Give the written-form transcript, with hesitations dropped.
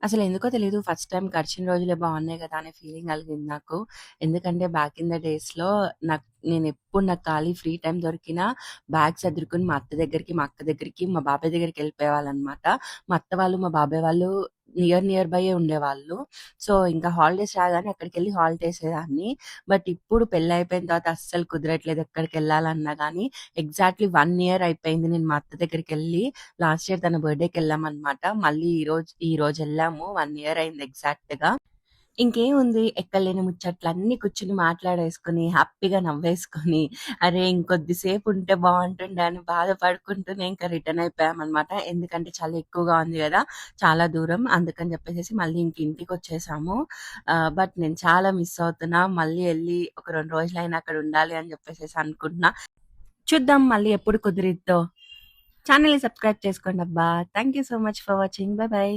అసలెందుకో తెలీదు first time గడిచిన రోజులే బావున్నాయి గదా! అనే ఫీలింగ్ కలిగింది నాకు. ఎందుకంటే బ్యాక్ ఇన్ ద డేస్‌లో నేనెప్పుడు నాకు ఖాళీ ఫ్రీ టైమ్ దొరికినా బ్యాగ్ సర్దుకొని మా అత్త దగ్గరికి, మా అక్క దగ్గరికి, మా బాబాయ్ దగ్గరికెళ్ళిపోయేవాళ్ళనమాట. మా అత్త వాళ్ళు, మా బాబాయ్ వాళ్ళు నియర్ బైయే ఉండేవాళ్ళు. సో, ఇంకా హాలిడేస్ రాగానే అక్కడికెళ్ళి హాలిడే ఏసేదాన్ని. బట్ ఇప్పుడు పెళ్లయిపోయిన తర్వాత అస్సలు కుదరట్లేదు ఎక్కడికెళ్ళాలన్నా గానీ. ఎగ్జాక్ట్‌లీ 1 ఇయర్ అయిపోయింది నేను మా అత్త దగ్గరికెళ్ళి. లాస్ట్ ఇయర్ తన బర్త్‌డేకెళ్ళామనమాట. మళ్ళీ ఈరోజెళ్ళాము. 1 ఇయర్ అయింది ఎగ్జాక్ట్‌గా. ఇంకేముంది ఎక్కడలేని ముచ్చట్లన్నీ కూర్చొని మాట్లాడేసుకొని, హ్యాపీగా నవ్వేసుకొని, అరే! ఇంకొద్ది సేపుంటే బావుంటుండే అని బాధపడుకుంటూనే ఇంకా రిటర్న్ అయిపోయామనమాట. ఎందుకంటే చలి ఎక్కువగా ఉంది గదా! చాలా దూరం. అందుకని జెప్పేసేసి మళ్ళీ ఇంక ఇంటికొచ్చేసాము. బట్ నేను చాలా మిస్ అవుతున్నా. మళ్ళీ ఎళ్లి ఒక 2 రోజులైనా అక్కడ ఉండాలి అని జెప్పేసేసి అనుకుంటున్నా. చూద్దాం మళ్ళీ ఎప్పుడు కుదిరిద్దో. ఛానెల్‌ని సబ్స్క్రైబ్ చేసుకోండబ్బా! Thank you so much for watching. Bye by.